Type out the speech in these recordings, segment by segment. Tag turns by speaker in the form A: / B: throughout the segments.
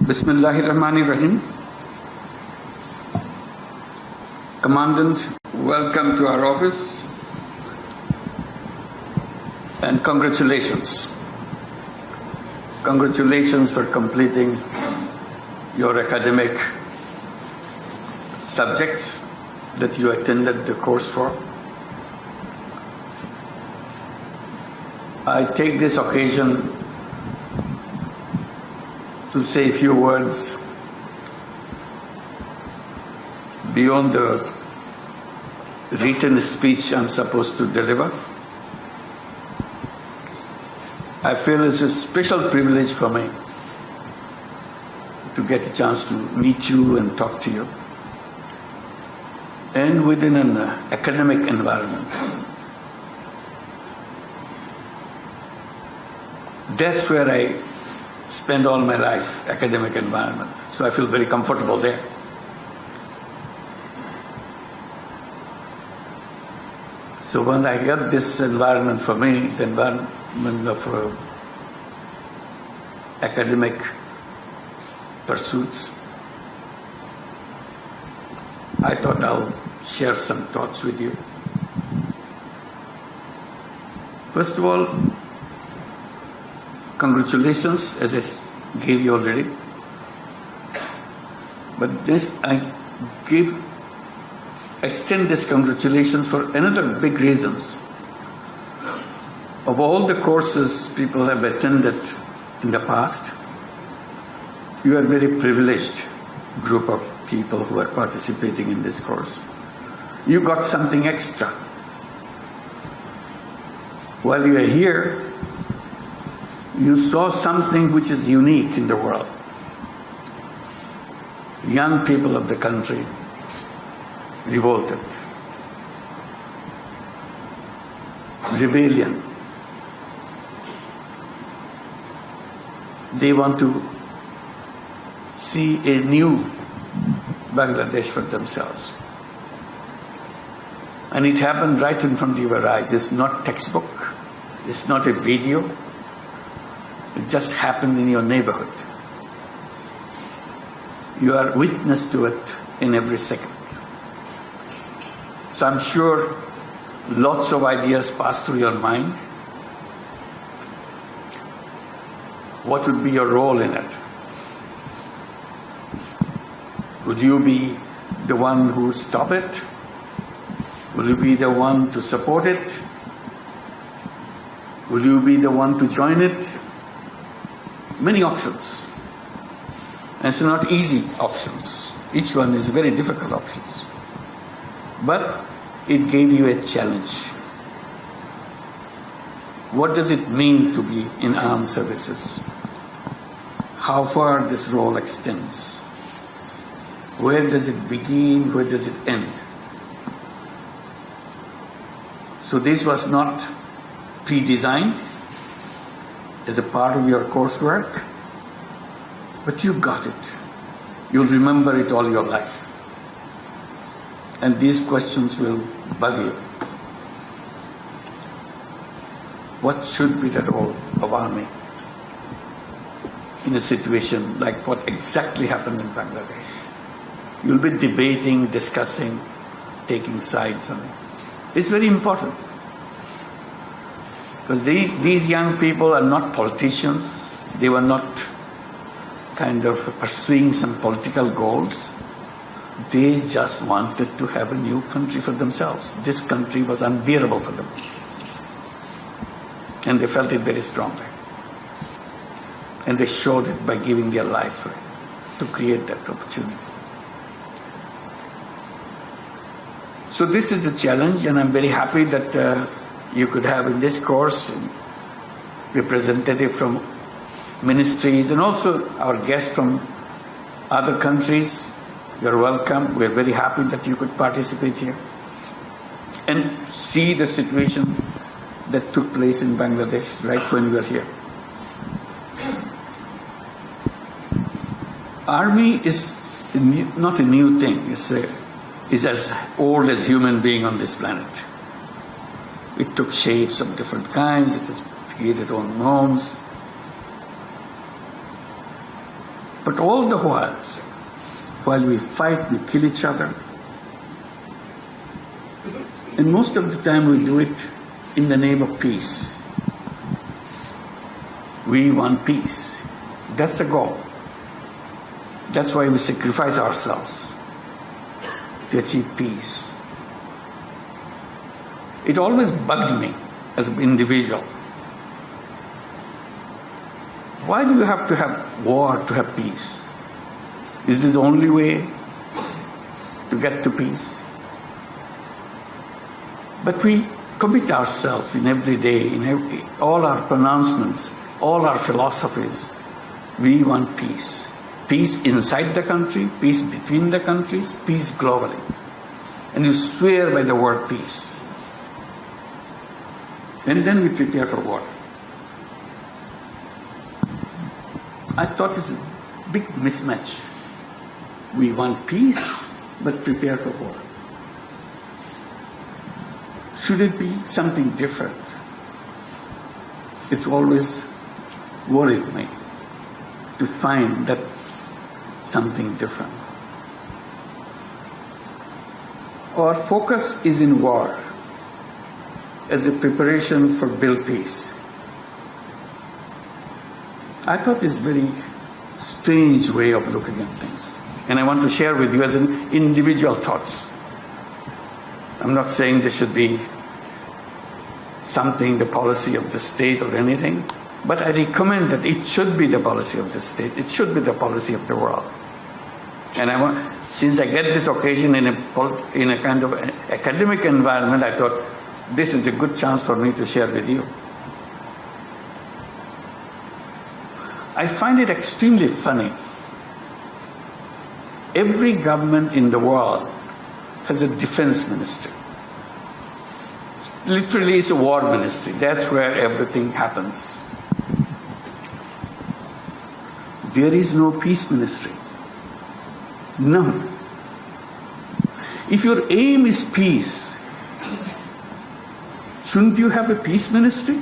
A: Bismillahirrahmanirrahim. Commandant, welcome to our office and congratulations. Congratulations for completing your academic subjects that you attended the course for. I take this occasion to say a few words beyond the written speech I'm supposed to deliver. I feel it's a special privilege for me to get a chance to meet you and talk to you, and within an academic environment. That's where I spend all my life, academic environment. So I feel very comfortable there. So when I got this environment for me, the environment of academic pursuits, I thought I'll share some thoughts with you. First of all, congratulations, as I gave you already. But this, I extend this congratulations for another big reasons. Of all the courses people have attended in the past, you are a very privileged group of people who are participating in this course. You got something extra. While you are here, you saw something which is unique in the world. Young people of the country revolted. Rebellion. They want to see a new Bangladesh for themselves. And it happened right in front of your eyes. It's not textbook. It's not a video. It just happened in your neighborhood. You are witness to it in every second. So I'm sure lots of ideas pass through your mind. What would be your role in it? Would you be the one who stop it? Will you be the one to support it? Will you be the one to join it? Many options. And it's not easy options. Each one is very difficult options. But it gave you a challenge. What does it mean to be in armed services? How far this role extends? Where does it begin? Where does it end? So this was not pre-designed as a part of your coursework, but you got it. You'll remember it all your life. And these questions will bug you. What should be the role of army in a situation like what exactly happened in Bangladesh? You'll be debating, discussing, taking sides on it. It's very important. Because these young people are not politicians. They were not kind of pursuing some political goals. They just wanted to have a new country for themselves. This country was unbearable for them. And they felt it very strongly. And they showed it by giving their life for it, to create that opportunity. So this is a challenge, and I'm very happy that you could have in this course representative from ministries and also our guests from other countries. You're welcome. We're very happy that you could participate here and see the situation that took place in Bangladesh right when we were here. Army is not a new thing. It's as old as human being on this planet. It took shapes of different kinds. It has created own norms. But all the while we fight, we kill each other. And most of the time we do it in the name of peace. We want peace. That's the goal. That's why we sacrifice ourselves to achieve peace. It always bugged me as an individual. Why do you have to have war to have peace? Is this the only way to get to peace? But we commit ourselves in every day, in all our pronouncements, all our philosophies. We want peace. Peace inside the country, peace between the countries, peace globally. And you swear by the word peace. And then we prepare for war. I thought it's a big mismatch. We want peace, but prepare for war. Should it be something different? It's always worried me to find that something different. Our focus is in war as a preparation for build peace. I thought this very strange way of looking at things. And I want to share with you as an individual thoughts. I'm not saying this should be something, the policy of the state or anything, but I recommend that it should be the policy of the state. It should be the policy of the world. And since I get this occasion in a kind of academic environment, I thought this is a good chance for me to share with you. I find it extremely funny. Every government in the world has a defense ministry. Literally, it's a war ministry. That's where everything happens. There is no peace ministry. None. If your aim is peace, shouldn't you have a peace ministry?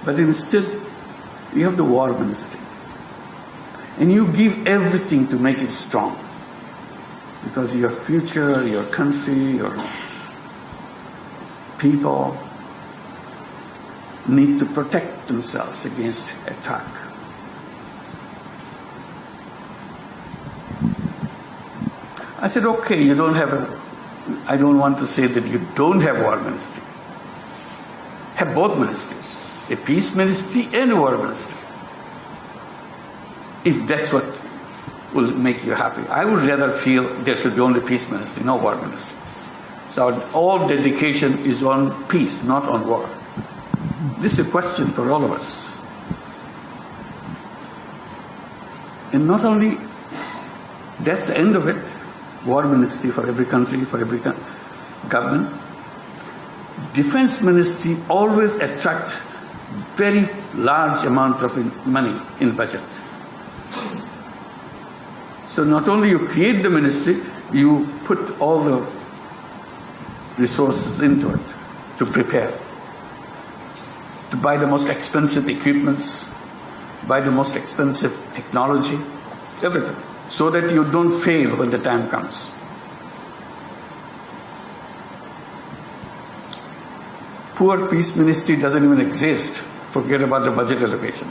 A: But instead, you have the war ministry. And you give everything to make it strong. Because your future, your country, your people need to protect themselves against attack. I said, okay, I don't want to say that you don't have war ministry. Have both ministries, a peace ministry and a war ministry. If that's what will make you happy. I would rather feel there should be only peace ministry, no war ministry. So all dedication is on peace, not on war. This is a question for all of us. And not only that's the end of it, war ministry for every country, for every government. Defense ministry always attracts very large amount of money in budget. So not only you create the ministry, you put all the resources into it to prepare, to buy the most expensive equipments, buy the most expensive technology, everything, so that you don't fail when the time comes. Poor peace ministry doesn't even exist. Forget about the budget allocation.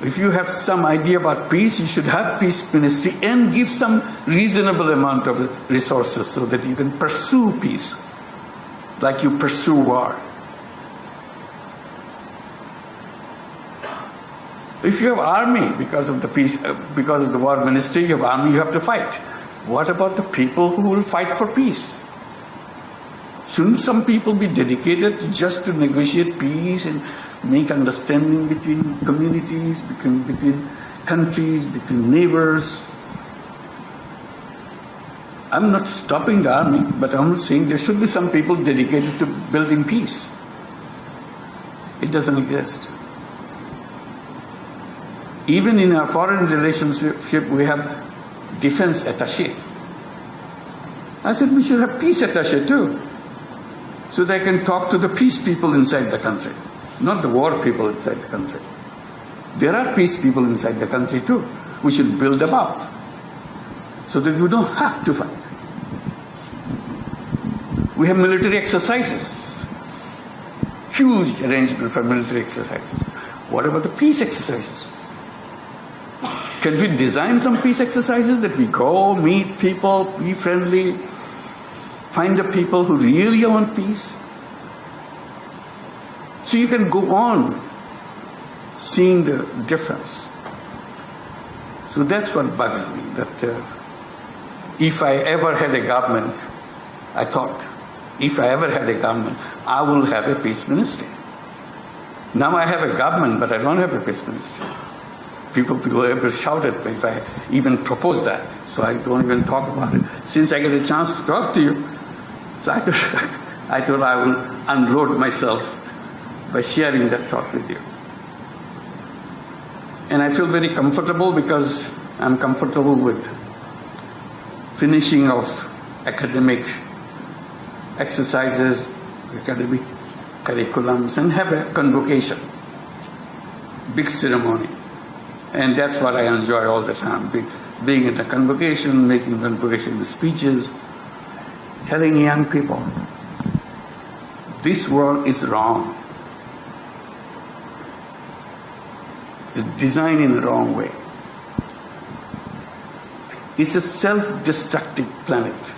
A: If you have some idea about peace, you should have peace ministry and give some reasonable amount of resources so that you can pursue peace, like you pursue war. If you have army because of the peace, because of the war ministry, you have army, you have to fight. What about the people who will fight for peace? Shouldn't some people be dedicated just to negotiate peace and make understanding between communities, between countries, between neighbors? I'm not stopping the army, but I'm saying there should be some people dedicated to building peace. It doesn't exist. Even in our foreign relationship, we have defense attaché. I said we should have peace attaché too, so they can talk to the peace people inside the country, not the war people inside the country. There are peace people inside the country too. We should build them up so that we don't have to fight. We have military exercises, huge arrangement for military exercises. What about the peace exercises? Can we design some peace exercises that we go, meet people, be friendly, find the people who really want peace? So you can go on seeing the difference. So that's what bugs me, that if I ever had a government, I thought, if I ever had a government, I will have a peace ministry. Now I have a government, but I don't have a peace ministry. People ever shout at me if I even propose that, so I don't even talk about it. Since I get a chance to talk to you, so I thought I will unload myself by sharing that thought with you. And I feel very comfortable because I'm comfortable with finishing of academic exercises, academic curriculums, and have a convocation, big ceremony. And that's what I enjoy all the time, being at a convocation, making convocation speeches, telling young people, this world is wrong. It's designed in the wrong way. It's a self-destructive planet.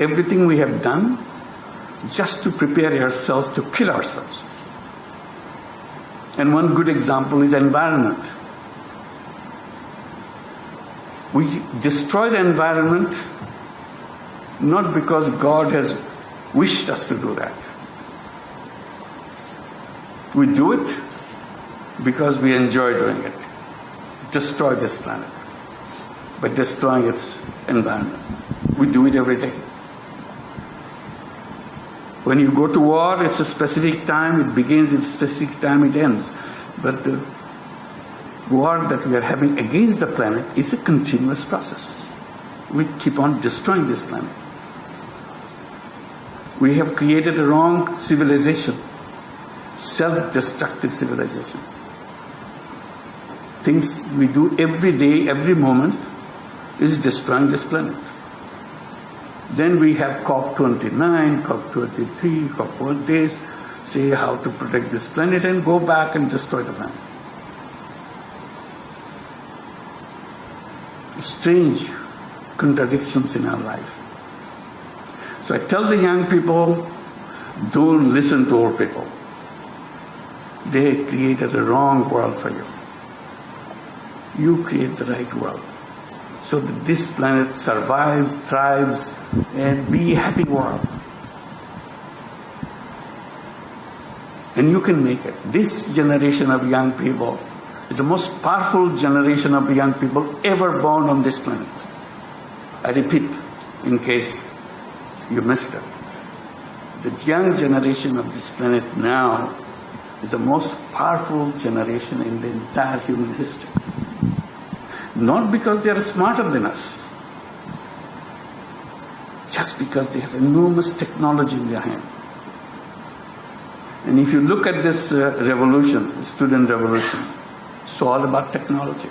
A: Everything we have done just to prepare ourselves to kill ourselves. And one good example is environment. We destroy the environment not because God has wished us to do that. We do it because we enjoy doing it. Destroy this planet by destroying its environment. We do it every day. When you go to war, it's a specific time, it begins at a specific time, it ends. But the war that we are having against the planet is a continuous process. We keep on destroying this planet. We have created a wrong civilization, self-destructive civilization. Things we do every day, every moment, is destroying this planet. Then we have COP29, COP23, COP1 days, say how to protect this planet and go back and destroy the planet. Strange contradictions in our life. So I tell the young people, don't listen to old people. They created a wrong world for you. You create the right world, so that this planet survives, thrives, and be a happy world. And you can make it. This generation of young people is the most powerful generation of young people ever born on this planet. I repeat, in case you missed it. The young generation of this planet now is the most powerful generation in the entire human history. Not because they are smarter than us, just because they have enormous technology in their hand. And if you look at this revolution, student revolution, it's all about technology.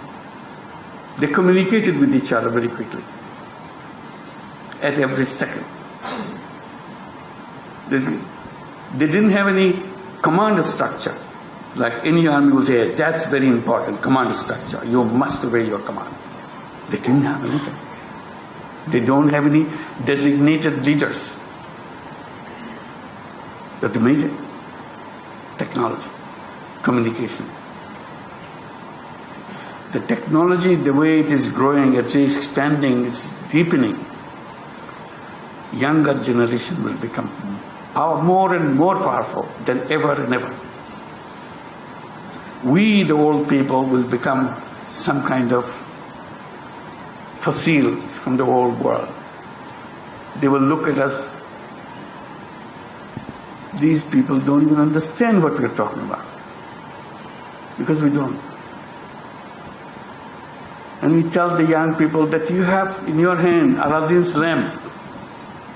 A: They communicated with each other very quickly, at every second. They didn't have any command structure. Like any army will say, that's very important, command structure. You must obey your command. They didn't have anything. They don't have any designated leaders. But they made it. Technology, communication. The technology, the way it is growing, it is expanding, it's deepening. Younger generation will become more and more powerful than ever and ever. We, the old people, will become some kind of fossil from the old world. They will look at us. These people don't even understand what we're talking about, because we don't. And we tell the young people that you have in your hand Aladdin's lamp,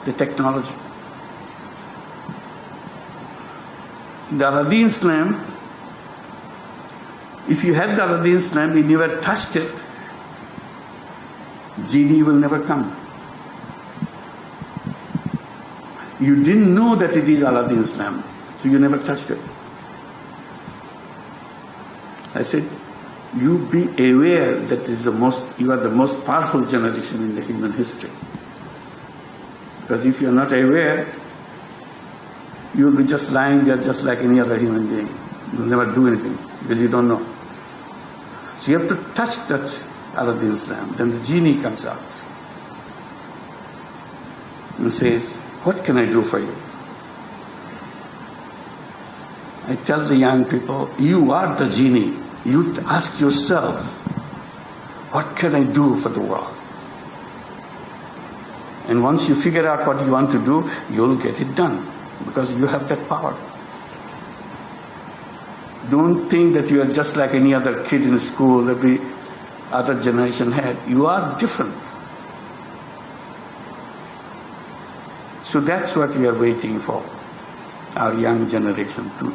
A: the technology. The Aladdin's lamp If you had the Aladdin's lamp, you never touched it, genie will never come. You didn't know that it is Aladdin's lamp, so you never touched it. I said, you be aware that you are the most powerful generation in the human history. Because if you are not aware, you will be just lying there just like any other human being. You will never do anything because you don't know. So you have to touch that Aladdin's lamp. Then the genie comes out and says, what can I do for you? I tell the young people, you are the genie. You ask yourself, what can I do for the world? And once you figure out what you want to do, you'll get it done because you have that power. Don't think that you are just like any other kid in school every other generation had. You are different. So that's what we are waiting for, our young generation to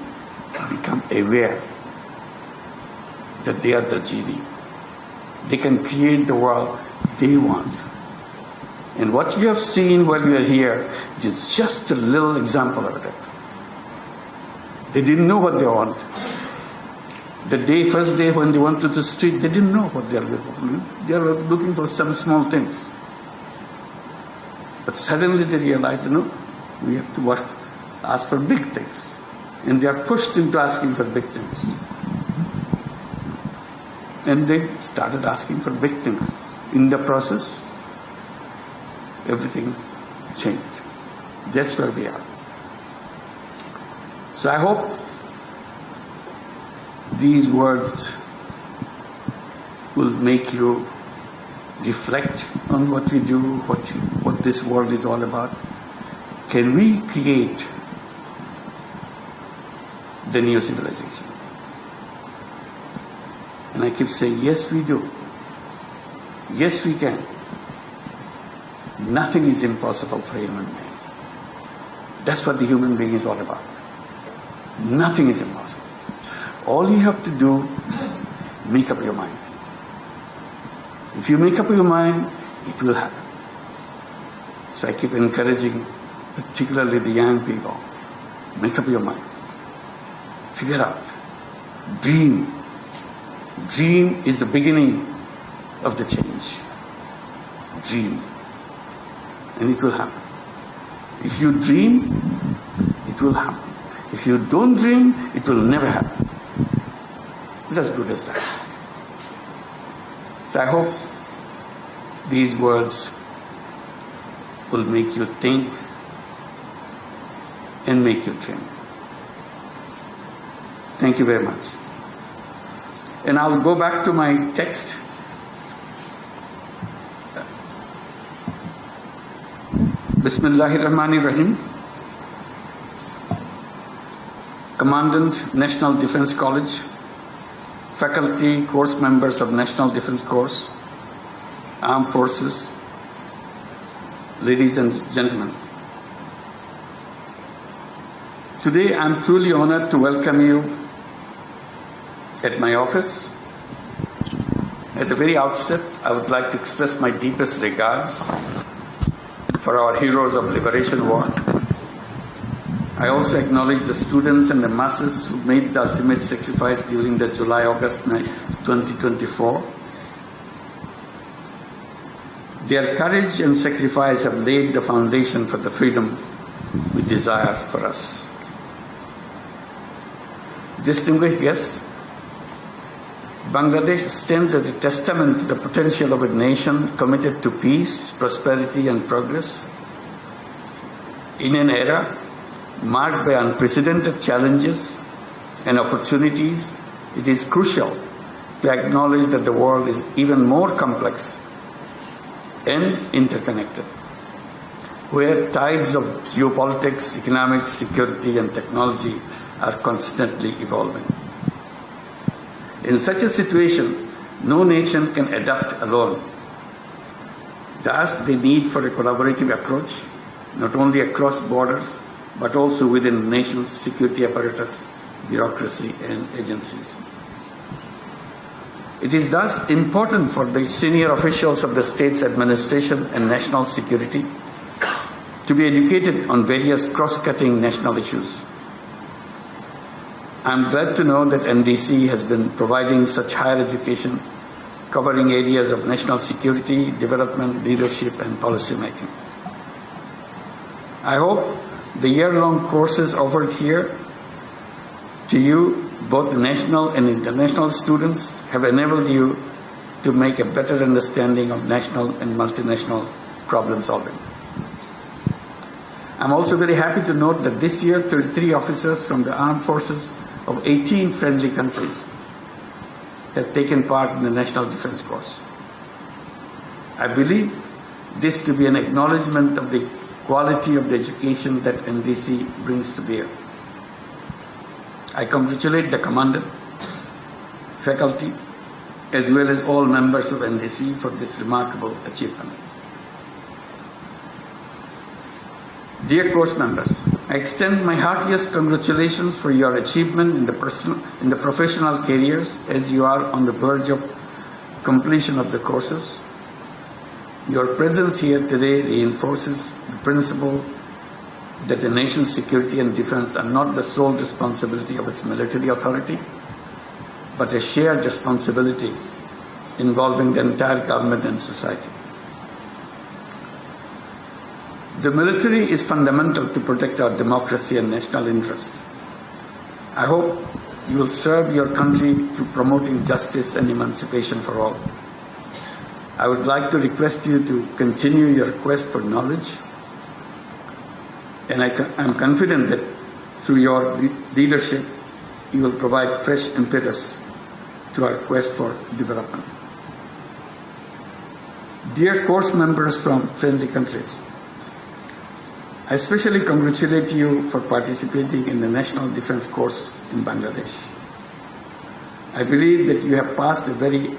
A: become aware that they are the genie. They can create the world they want. And what you have seen while you are here is just a little example of it. They didn't know what they want. The first day when they went to the street, they didn't know what they are looking for. They are looking for some small things. But suddenly they realized, no, we have to work, ask for big things. And they are pushed into asking for big things. And they started asking for big things. In the process, everything changed. That's where we are. So I hope these words will make you reflect on what we do, what this world is all about. Can we create the new civilization? And I keep saying, yes, we do. Yes, we can. Nothing is impossible for a human being. That's what the human being is all about. Nothing is impossible. All you have to do, make up your mind. If you make up your mind, it will happen. So I keep encouraging, particularly the young people, make up your mind. Figure out. Dream. Dream is the beginning of the change. Dream. And it will happen. If you dream, it will happen. If you don't dream, it will never happen. It's as good as that. So I hope these words will make you think and make you dream. Thank you very much. And I'll go back to my text. Bismillahirrahmanirrahim. Commandant, National Defense College, faculty, course members of National Defense Course, Armed Forces, ladies and gentlemen. Today I'm truly honored to welcome you at my office. At the very outset, I would like to express my deepest regards for our heroes of liberation war. I also acknowledge the students and the masses who made the ultimate sacrifice during the July-August 2024. Their courage and sacrifice have laid the foundation for the freedom we desire for us. Distinguished guests, Bangladesh stands as a testament to the potential of a nation committed to peace, prosperity, and progress. In an era marked by unprecedented challenges and opportunities, it is crucial to acknowledge that the world is even more complex and interconnected, where tides of geopolitics, economics, security, and technology are constantly evolving. In such a situation, no nation can adapt alone. Thus, the need for a collaborative approach, not only across borders, but also within the nation's security apparatus, bureaucracy, and agencies. It is thus important for the senior officials of the state's administration and national security to be educated on various cross-cutting national issues. I am glad to know that NDC has been providing such higher education covering areas of national security, development, leadership, and policy making. I hope the year-long courses offered here to you, both national and international students, have enabled you to make a better understanding of national and multinational problem solving. I'm also very happy to note that this year 33 officers from the armed forces of 18 friendly countries have taken part in the National Defense Course. I believe this to be an acknowledgement of the quality of the education that NDC brings to bear. I congratulate the commander, faculty, as well as all members of NDC for this remarkable achievement. Dear course members, I extend my heartiest congratulations for your achievement in the professional careers as you are on the verge of completion of the courses. Your presence here today reinforces the principle that the nation's security and defense are not the sole responsibility of its military authority, but a shared responsibility involving the entire government and society. The military is fundamental to protect our democracy and national interests. I hope you will serve your country through promoting justice and emancipation for all. I would like to request you to continue your quest for knowledge, and I'm confident that through your leadership, you will provide fresh impetus to our quest for development. Dear course members from friendly countries, I especially congratulate you for participating in the National Defense Course in Bangladesh. I believe that you have passed a very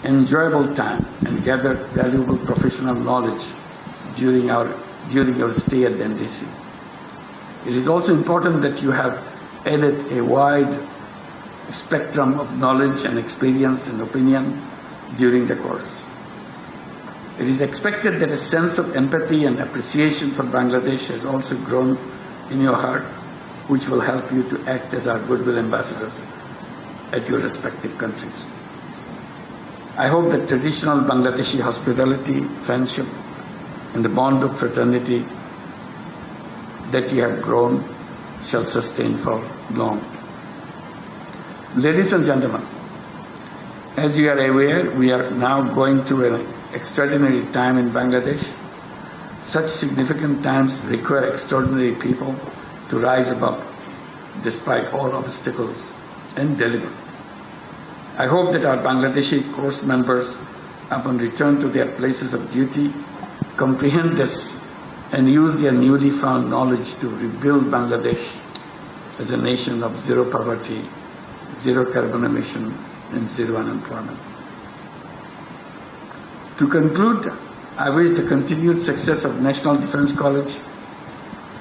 A: enjoyable time and gathered valuable professional knowledge during your stay at the NDC. It is also important that you have added a wide spectrum of knowledge and experience and opinion during the course. It is expected that a sense of empathy and appreciation for Bangladesh has also grown in your heart, which will help you to act as our goodwill ambassadors at your respective countries. I hope that traditional Bangladeshi hospitality, friendship, and the bond of fraternity that you have grown shall sustain for long. Ladies and gentlemen, as you are aware, we are now going through an extraordinary time in Bangladesh. Such significant times require extraordinary people to rise above despite all obstacles and deliver. I hope that our Bangladeshi course members, upon return to their places of duty, comprehend this and use their newly found knowledge to rebuild Bangladesh as a nation of zero poverty, zero carbon emission, and zero unemployment. To conclude, I wish the continued success of National Defense College.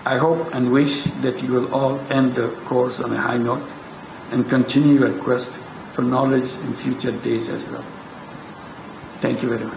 A: I hope and wish that you will all end the course on a high note and continue your quest for knowledge in future days as well. Thank you very much.